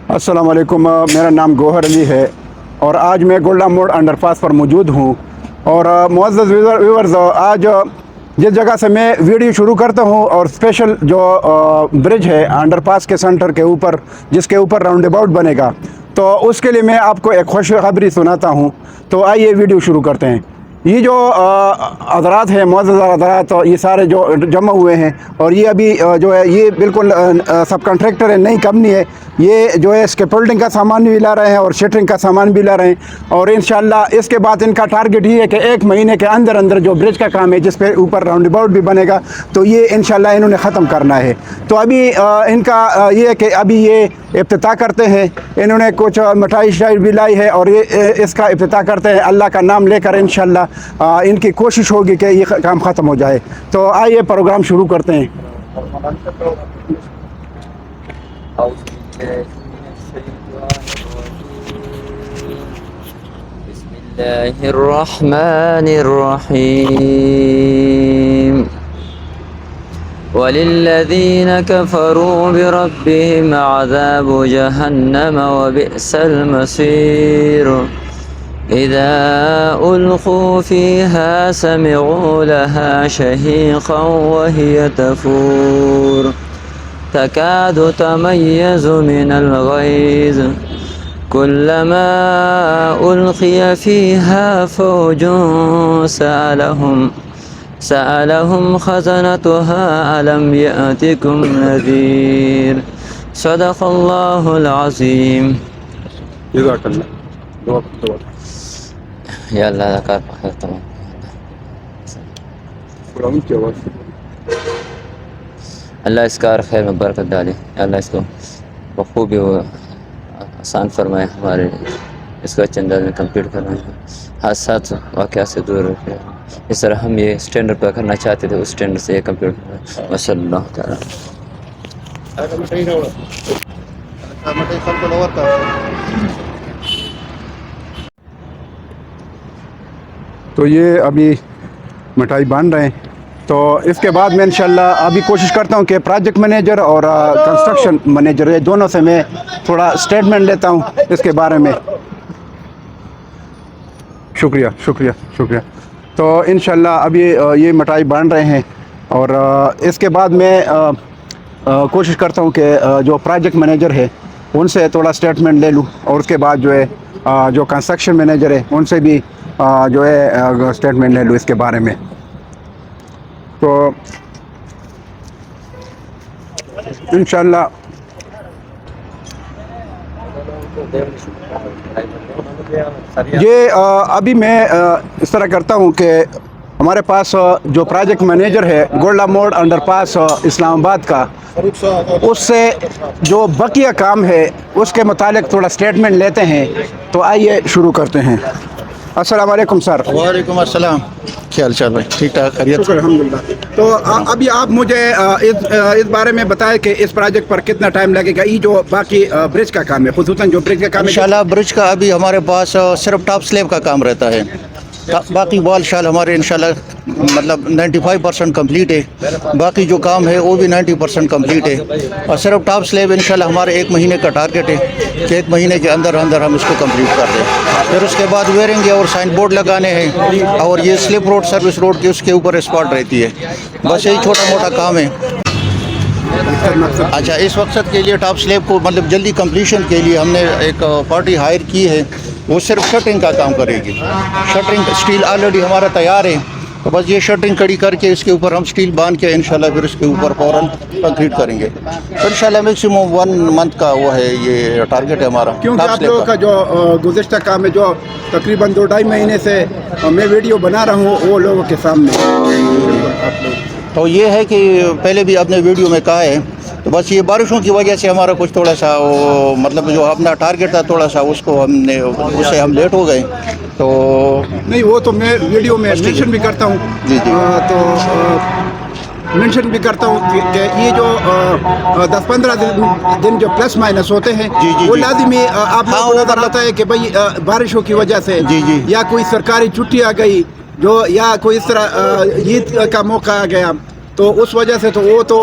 अस्सलाम वालेकुम। मेरा नाम गौहर अली है और आज मैं गोल्डा मोड़ अंडरपास पर मौजूद हूँ। और मुअज़्ज़ज़ व्यूअर्स, आज जिस जगह से मैं वीडियो शुरू करता हूँ और स्पेशल जो ब्रिज है अंडरपास के सेंटर के ऊपर, जिसके ऊपर राउंड अबाउट बनेगा, तो उसके लिए मैं आपको एक खुशखबरी सुनाता हूँ। तो आइए वीडियो शुरू करते हैं। ये जो हज़रात हैं, मुअज़्ज़ज़ हज़रात, ये सारे जो जमा हुए हैं और ये अभी जो है ये बिल्कुल सब कॉन्ट्रैक्टर है, नई कंपनी है। ये जो है स्कैफोल्डिंग का सामान भी ला रहे हैं और शटरिंग का सामान भी ला रहे हैं। और इंशाल्लाह इसके बाद इनका टारगेट ये है कि 1 महीने के अंदर अंदर जो ब्रिज का काम है, जिस पे ऊपर राउंड अबाउट भी बनेगा, तो ये इंशाल्लाह इन्होंने ख़त्म करना है। तो अभी इनका ये है कि अभी ये इफ्तिताह करते हैं। इन्होंने कुछ मिठाई शाई भी लाई है और ये इसका इफ्तिताह करते हैं अल्लाह का नाम लेकर। इंशाल्लाह इनकी कोशिश होगी कि ये काम ख़त्म हो जाए। तो आइए प्रोग्राम शुरू करते हैं। बिस्मिल्लाहिर्रहमानिर्रहीम। वलिल्लज़ीन कफ़रू बिरब्बिहिम अज़ाबु जहन्नम व बि'सल मसीर। इज़ा उल्क़ू फ़ीहा समि'ू लहा शहीक़न व हिय तफ़ूर तकादु तमय्यज़ु मिनल ग़ैज़ कुल्लमा उल्क़िय फ़ीहा फ़ौजुन सअलहुम ख़ज़नतुहा अलम यअतिकुम नज़ीर। सदक़ल्लाहुल अज़ीम। या अल्लाह ज़कार तमाम अल्लाह इसका खैर में बरकत डाले। अल्लाह इसको बखूबी आसान फरमाए, हमारे इसको अच्छे अंदाज में कंप्लीट करवाएं, हादसात वाक़या से दूर रखें। इस तरह हम ये स्टैंडर्ड पर करना चाहते थे, उस स्टैंडर्ड से ये कंप्लीट करवाएं। वसल्लल्लाहु तआला। तो ये अभी मिठाई बांध रहे हैं। तो इसके बाद मैं इंशाल्लाह अभी कोशिश करता हूँ कि प्रोजेक्ट मैनेजर और कंस्ट्रक्शन मैनेजर, ये दोनों से मैं थोड़ा स्टेटमेंट लेता हूँ इसके बारे में। शुक्रिया शुक्रिया शुक्रिया। तो इंशाल्लाह अभी ये मिठाई बांध रहे हैं और इसके बाद मैं कोशिश करता हूँ कि जो प्रोजेक्ट मैनेजर है उनसे थोड़ा स्टेटमेंट ले लूँ और उसके बाद जो है जो कंस्ट्रक्शन मैनेजर है उनसे भी जो है स्टेटमेंट ले लूँ इसके बारे में। तो इंशाल्लाह ये अभी मैं इस तरह करता हूँ कि हमारे पास जो प्रोजेक्ट मैनेजर है गोल्डा मोड़ अंडरपास इस्लामाबाद का, उससे जो बकिया काम है उसके मुतालिक थोड़ा स्टेटमेंट लेते हैं। तो आइए शुरू करते हैं। अस्सलाम वालेकुम सर। वालेकुम अस्सलाम। क्या हाल चाल भाई? ठीक ठाक, खैरियत? शुक्र अल्हम्दुलिल्लाह। तो अभी आप मुझे इस बारे में बताएं कि इस प्रोजेक्ट पर कितना टाइम लगेगा। ये जो बाकी ब्रिज का काम है, खुसूसन जो ब्रिज का काम है, इंशाल्लाह ब्रिज का अभी हमारे पास सिर्फ टॉप स्लैब का काम रहता है। बाकी वॉल शाल हमारे इंशाल्लाह मतलब 95% कंप्लीट है। बाकी जो काम है वो भी 90% कंप्लीट है और सिर्फ टॉप स्लैब इंशाल्लाह हमारे 1 महीने का टारगेट है कि 1 महीने के अंदर अंदर हम इसको कंप्लीट कर दें। फिर उसके बाद वेयरिंग और साइन बोर्ड लगाने हैं और ये स्लिप रोड सर्विस रोड की उसके ऊपर स्पॉट रहती है। बस यही छोटा मोटा काम है। अच्छा, इस वक्त के लिए टॉप स्लैब को मतलब जल्दी कंप्लीशन के लिए हमने एक पार्टी हायर की है, वो सिर्फ शटरिंग का काम करेगी। शटरिंग स्टील ऑलरेडी हमारा तैयार है, तो बस ये शटरिंग कड़ी करके इसके ऊपर हम स्टील बांध के इंशाल्लाह फिर इसके ऊपर फौरन कंक्रीट करेंगे। तो इंशाल्लाह मैक्सिमम 1 मंथ का वो है, ये टारगेट है हमारा। क्योंकि आप लोगों का जो गुज़िश्ता काम है, जो तकरीबन 2-2.5 महीने से मैं वीडियो बना रहा हूँ वो लोगों के सामने, तो ये है कि पहले भी आपने वीडियो में कहा है, तो बस ये बारिशों की वजह से हमारा कुछ थोड़ा सा वो मतलब जो अपना टारगेट था थोड़ा सा उसको हमने उससे हम लेट हो गए। तो नहीं, वो तो मैं वीडियो में मेंशन भी करता हूँ। जी जी। तो मेंशन भी करता हूँ कि ये जो 10-15 दिन जो प्लस माइनस होते हैं, जी जी, वो जी। लाजिमी आप लोगों को नजर आता है कि भाई बारिशों की वजह से जी जी, या कोई सरकारी छुट्टी आ गई, जो या कोई इस तरह ईद का मौका आ गया, तो उस वजह से तो वो तो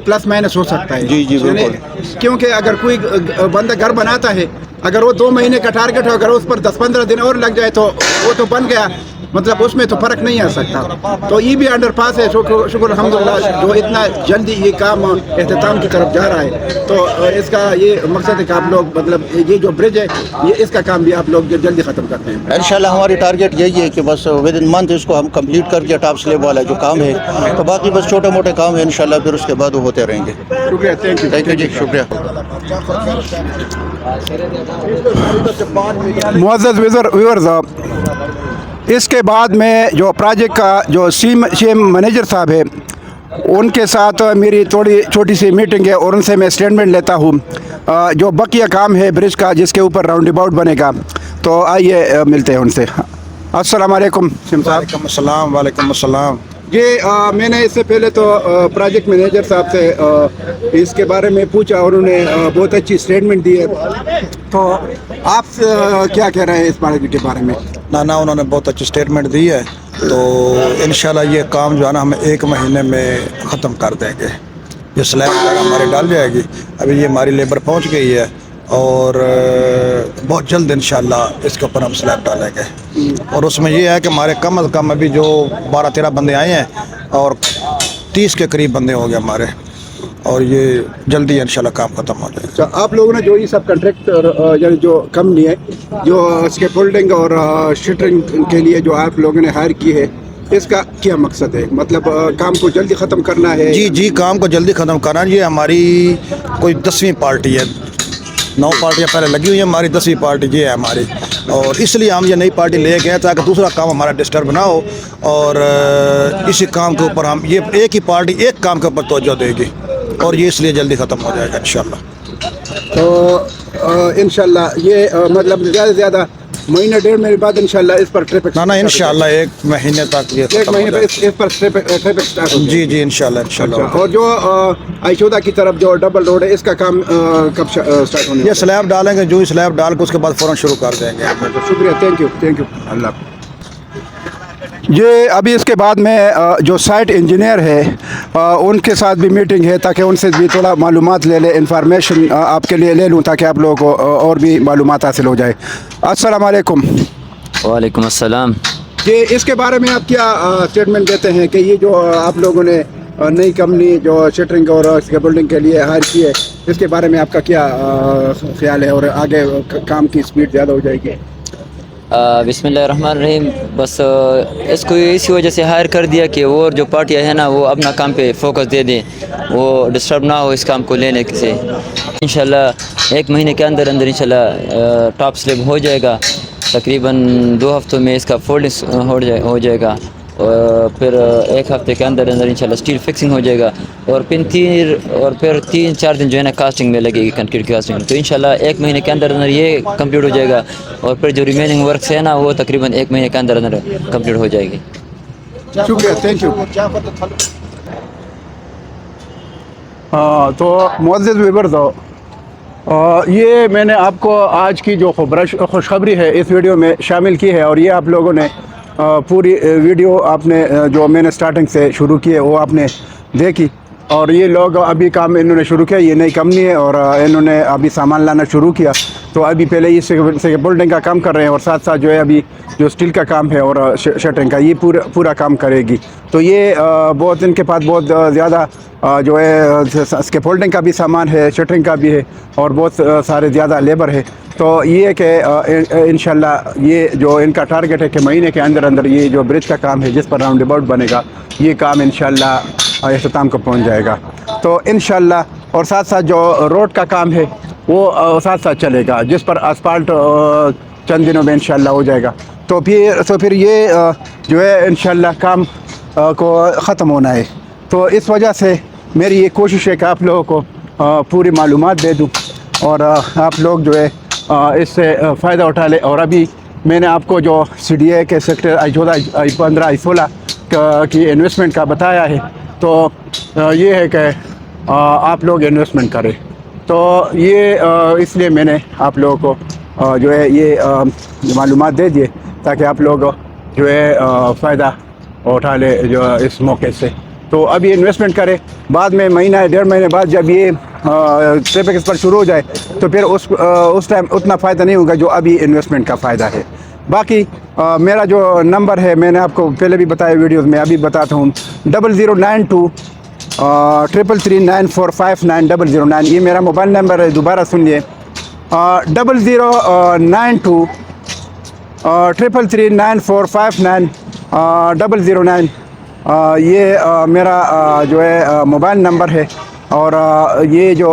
प्लस माइनस हो सकता है। जी, जी, यानी बिल्कुल। क्योंकि अगर कोई बंदा घर बनाता है, अगर वो 2 महीने का टारगेट हो, अगर उस पर 10-15 दिन और लग जाए तो वो तो बन गया, मतलब उसमें तो फ़र्क नहीं आ सकता। तो ये भी अंडरपास है, शुक्र अल्हम्दुलिल्लाह जो इतना जल्दी ये काम एख्तिताम की तरफ जा रहा है। तो इसका ये मकसद है कि आप लोग मतलब ये जो ब्रिज है ये इसका काम भी आप लोग जल्दी ख़त्म करते हैं। इंशाल्लाह हमारी टारगेट यही है कि बस विद इन मंथ इसको हम कंप्लीट कर दिया, टॉप स्लैब वाला जो काम है। तो बाकी बस छोटे मोटे काम है इंशाल्लाह, फिर उसके बाद वो होते रहेंगे। शुक्रिया, थैंक यू जी, शुक्रिया। मुअज़्ज़ज़ व्यूअर्स, इसके बाद में जो प्रोजेक्ट का जो सीएम मैनेजर साहब है उनके साथ मेरी थोड़ी छोटी सी मीटिंग है और उनसे मैं स्टेटमेंट लेता हूँ जो बकिया काम है ब्रिज का जिसके ऊपर राउंड अबाउट बनेगा। तो आइए मिलते हैं उनसे। अस्सलाम वालेकुम सीएम साहब। वालेकुम अस्सलाम। ये मैंने इससे पहले तो प्रोजेक्ट मैनेजर साहब से इसके बारे में पूछा और उन्होंने बहुत अच्छी स्टेटमेंट दी है। तो आप क्या कह रहे हैं इस प्रोजेक्ट के बारे में? ना उन्होंने बहुत अच्छी स्टेटमेंट दी है। तो इंशाल्लाह ये काम जो है ना हम 1 महीने में ख़त्म कर देंगे। ये स्लैब हमारी डाल जाएगी, अभी ये हमारी लेबर पहुंच गई है और बहुत जल्द इंशाल्लाह इसके ऊपर हम स्लैब डालेंगे। और उसमें ये है कि हमारे कम अज़ कम अभी जो 12-13 बंदे आए हैं और 30 के करीब बंदे हो गए हमारे, और ये जल्दी इंशाल्लाह काम ख़त्म हो जाएगा। अच्छा, आप लोगों ने जो ये सब कंट्रैक्टर यानी जो कंपनी है जो स्कैफोल्डिंग और शटरिंग के लिए जो आप लोगों ने हायर की है, इसका क्या मकसद है? मतलब काम को जल्दी ख़त्म करना है? जी, काम को जल्दी ख़त्म करना। ये हमारी कोई 10वीं पार्टी है, 9 पार्टियाँ पहले लगी हुई हैं, हमारी 10वीं पार्टी ये है हमारी। और इसलिए हम ये नई पार्टी ले गए ताकि दूसरा काम हमारा डिस्टर्ब ना हो, और इसी काम के ऊपर हम ये एक ही पार्टी एक काम के ऊपर तवज्जो देगी और ये इसलिए जल्दी ख़त्म हो जाएगा इंशाल्लाह। तो इंशाल्लाह ये मतलब ज़्यादा से ज़्यादा महीने 1.5 महीने बाद इंशाल्लाह इस पर ट्रैफिक ना इंशाल्लाह 1 महीने तक ये 1 महीने पर इस पर ट्रैफिक स्टार्ट हो जाएगा। जी इंशाल्लाह। और जो आइशोदा की तरफ जो डबल रोड है इसका काम कब स्टार्ट होने? ये स्लैब डालेंगे, जो ही स्लैब डाल के उसके बाद फ़ौरन शुरू कर देंगे। शुक्रिया, थैंक यू अल्लाह। ये अभी इसके बाद में जो साइट इंजीनियर है उनके साथ भी मीटिंग है ताकि उनसे भी थोड़ा मालूमात ले इंफॉर्मेशन आपके लिए ले लूँ ताकि आप लोगों को और भी मालूमात हासिल हो जाए। अस्सलाम वालेकुम। वालेकुम अस्सलाम। ये इसके बारे में आप क्या स्टेटमेंट देते हैं कि ये जो आप लोगों ने नई कंपनी जो शटरिंग और स्कैफोल्डिंग के लिए हायर की है, इसके बारे में आपका क्या ख्याल है और आगे काम की स्पीड ज़्यादा हो जाएगी? बिस्मिल्लाहिर्रहमानिर्रहीम। बस इसको इसी वजह से हायर कर दिया कि और जो पार्टियाँ हैं ना वो अपना काम पे फोकस दे दें, वो डिस्टर्ब ना हो इस काम को लेने से। इंशाल्लाह 1 महीने के अंदर इंशाल्लाह टॉप स्लैब हो जाएगा। तकरीबन 2 हफ्तों में इसका फोल्डिंग हो जाएगा और फिर 1 हफ्ते के अंदर इंशाल्लाह स्टील फिक्सिंग हो जाएगा और फिर 3-4 दिन जो है ना कास्टिंग में लगेगी, कंक्रीट कास्टिंग। तो इंशाल्लाह 1 महीने के अंदर ये कंप्लीट हो जाएगा और फिर जो रिमेनिंग वर्क्स है ना वो तकरीबन 1 महीने के अंदर कंप्लीट हो जाएगी। शुक्रिया, थैंक यू। तो मुअज़्ज़ज़ व्यूअर्स, ये मैंने आपको आज की जो खुशखबरी है इस वीडियो में शामिल की है और ये आप लोगों ने पूरी वीडियो आपने जो मैंने स्टार्टिंग से शुरू की है वो आपने देखी। और ये लोग अभी काम इन्होंने शुरू किया, ये नई कंपनी है और इन्होंने अभी सामान लाना शुरू किया। तो अभी पहले ये स्कैफोल्डिंग का काम कर रहे हैं और साथ साथ जो है अभी जो स्टील का काम है और शटरिंग का ये पूरा काम करेगी। तो ये बहुत इनके पास बहुत ज़्यादा जो है स्कैफोल्डिंग का भी सामान है, शटरिंग का भी है और बहुत सारे ज़्यादा लेबर है। तो ये कि इंशाल्लाह ये जो इनका टारगेट है कि महीने के अंदर ये जो ब्रिज का काम है जिस पर राउंड अबाउट बनेगा, ये काम इंशाल्लाह इख्तिताम को पहुंच जाएगा। तो इंशाल्लाह और साथ साथ जो रोड का काम है वो साथ साथ चलेगा जिस पर असफाल्ट चंद दिनों में इंशाल्लाह हो जाएगा। तो फिर ये जो है इंशाल्लाह काम को ख़त्म होना है। तो इस वजह से मेरी ये कोशिश है कि आप लोगों को पूरी मालूमात दे दूँ और आप लोग जो है इससे फ़ायदा उठा ले। और अभी मैंने आपको जो CDA के सेक्टर I14 I15 I16 की इन्वेस्टमेंट का बताया है, तो ये है कि आप लोग इन्वेस्टमेंट करें। तो ये इसलिए मैंने आप लोगों को जो है ये मालूमात दे दिए ताकि आप लोग जो है फ़ायदा उठा ले जो इस मौके से। तो अभी इन्वेस्टमेंट करें, बाद में महीना या 1.5 महीने बाद जब ये ट्रैफिक पर शुरू हो जाए तो फिर उस टाइम उतना फ़ायदा नहीं होगा जो अभी इन्वेस्टमेंट का फ़ायदा है। बाकी मेरा जो नंबर है मैंने आपको पहले भी बताया वीडियोज़ में, अभी बताता हूँ 0092 3339459 ये मेरा मोबाइल नंबर है, दोबारा सुनिए 0092 3339459 ये मेरा जो है मोबाइल नंबर है। और ये जो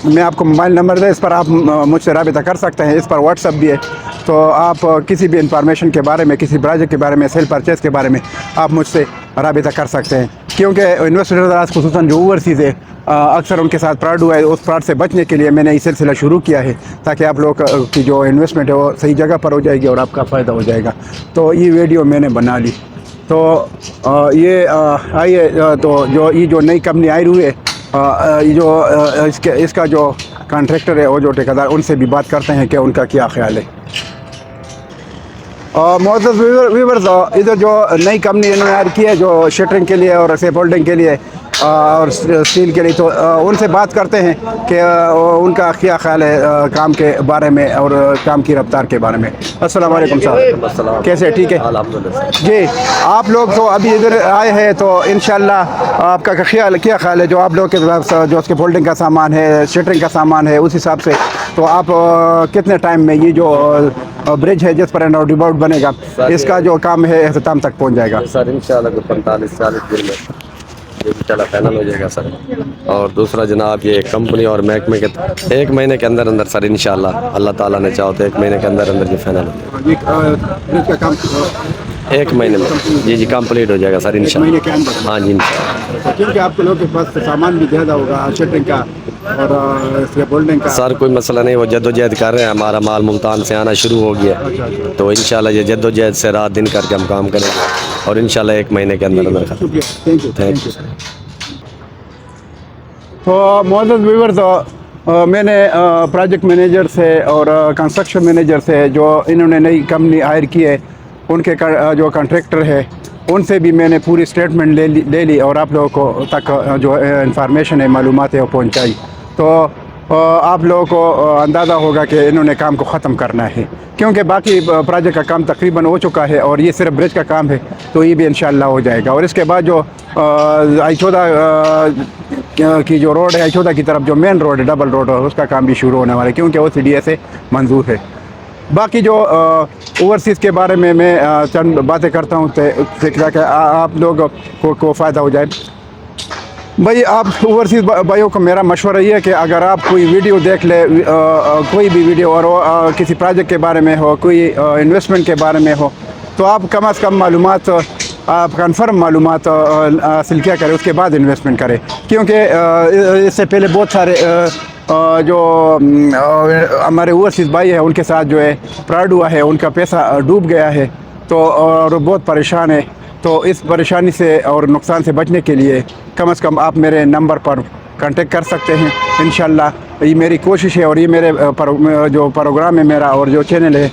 मैं आपको मोबाइल नंबर है, इस पर आप मुझसे राबिता कर सकते हैं। इस पर व्हाट्सअप भी है, तो आप किसी भी इंफॉर्मेशन के बारे में, किसी प्रोजेक्ट के बारे में, सेल परचेज़ के बारे में आप मुझसे राबिता कर सकते हैं। क्योंकि इन्वेस्टर खुसूसन जो ओवरसीज़ है अक्सर उनके साथ फ्रॉड हुआ है, उस फ्रॉड से बचने के लिए मैंने ये सिलसिला शुरू किया है ताकि आप लोग की जो इन्वेस्टमेंट है वो सही जगह पर हो जाएगी और आपका फ़ायदा हो जाएगा। तो ये वीडियो मैंने बना ली। तो ये आइए, तो ये जो नई कंपनी आई हुई है, ये जो इसका जो कॉन्ट्रैक्टर है और जो ठेकेदार, उनसे भी बात करते हैं कि उनका क्या ख्याल है। मोअज़्ज़ज़ व्यूअर्स, इधर जो नई कंपनी इन्होंने हायर की है जो शटरिंग के लिए और सेफ होल्डिंग के लिए और स्टील के लिए, तो उनसे बात करते हैं कि उनका क्या ख्याल है काम के बारे में और काम की रफ्तार के बारे में। अस्सलाम वालेकुम साहब, कैसे? ठीक है जी। आप लोग तो अभी इधर आए हैं, तो इंशाल्लाह आपका क्या ख्याल है जो आप लोग के पास जो उसके फोल्डिंग का सामान है, शटरिंग का सामान है, उस हिसाब से तो आप कितने टाइम में ये जो ब्रिज है जिस पर रोड बनेगा, इसका जो काम है अख्ताम तक पहुँच जाएगा? सर इंशाल्लाह 45-40 दिन में ये इंशाल्लाह फाइनल हो जाएगा सर। और दूसरा जनाब, ये कंपनी और महकमे के 1 महीने के अंदर अंदर सर इंशाल्लाह अल्लाह ताला ने चाहो तो 1 महीने के अंदर अंदर ये फाइनल हो जाएगा। ब्रिज का काम 1 महीने में जी कंप्लीट हो जाएगा सर इंशाल्लाह। महीने के अंदर? हाँ जी इंशाल्लाह। क्योंकि आपके लोगों के पास सामान भी ज़्यादा होगा शटरिंग का और स्क्रैप होल्डिंग का। सर कोई मसला नहीं, वो जद्दोजहद कर रहे हैं, हमारा माल मुल्तान से आना शुरू हो गया, तो इंशाल्लाह ये जद्दोजहद से रात दिन करके हम काम करेंगे और इंशाल्लाह 1 महीने के अंदर अंदर खत्म। Thank you. तो मुअज़्ज़ज़ व्यूअर्स, मैंने प्रोजेक्ट मैनेजर से और कंस्ट्रक्शन मैनेजर से जो इन्होंने नई कंपनी हायर की है, उनके जो कॉन्ट्रैक्टर है, उनसे भी मैंने पूरी स्टेटमेंट ले ली और आप लोगों को तक जो इंफॉर्मेशन है, मालूमात है, वो पहुँचाई। तो आप लोगों को अंदाज़ा होगा कि इन्होंने काम को ख़त्म करना है, क्योंकि बाकी प्रोजेक्ट का काम तकरीबन हो चुका है और ये सिर्फ ब्रिज का काम है, तो ये भी इंशाल्लाह हो जाएगा। और इसके बाद जो I-14 की जो रोड है, I-14 की तरफ जो मेन रोड है, डबल रोड है, उसका काम भी शुरू होने वाला है, क्योंकि वो CDA से मंजूर है। बाकी जो ओवरसीज़ के बारे में मैं चंद बातें करता हूँ ताकि आप लोग को फ़ायदा हो जाए। भाई, आप ओवरसीज़ भाइयों को मेरा मशवरा ये है कि अगर आप कोई वीडियो देख ले, कोई भी वीडियो, और किसी प्रोजेक्ट के बारे में हो, कोई इन्वेस्टमेंट के बारे में हो, तो आप कम से कम मालूमात, आप कन्फर्म मालूमात हासिल किया करें, उसके बाद इन्वेस्टमेंट करें। क्योंकि इससे पहले बहुत सारे जो हमारे ओवरसीज़ भाई हैं, उनके साथ जो है फ्रॉड हुआ है, उनका पैसा डूब गया है, तो और बहुत परेशान है। तो इस परेशानी से और नुकसान से बचने के लिए कम से कम आप मेरे नंबर पर कांटेक्ट कर सकते हैं। इंशाल्लाह ये मेरी कोशिश है और ये मेरे जो प्रोग्राम है मेरा और जो चैनल है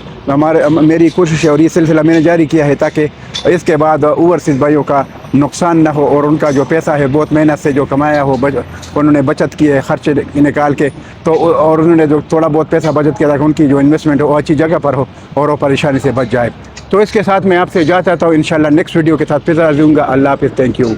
मेरी कोशिश है और ये सिलसिला मैंने जारी किया है ताकि इसके बाद ओवरसीज़ भाइयों का नुकसान ना हो और उनका जो पैसा है बहुत मेहनत से जो कमाया हो, उन्होंने बचत की है खर्चे निकाल के, तो और उन्होंने जो थोड़ा बहुत पैसा बचत किया था, उनकी जो इन्वेस्टमेंट हो वो अच्छी जगह पर हो और वो परेशानी से बच जाए। तो इसके साथ मैं आपसे इजाज़त चाहता हूँ। इंशाल्लाह नेक्स्ट वीडियो के साथ फिर दूँगा। अल्लाह हाफ़िज़। Thank you.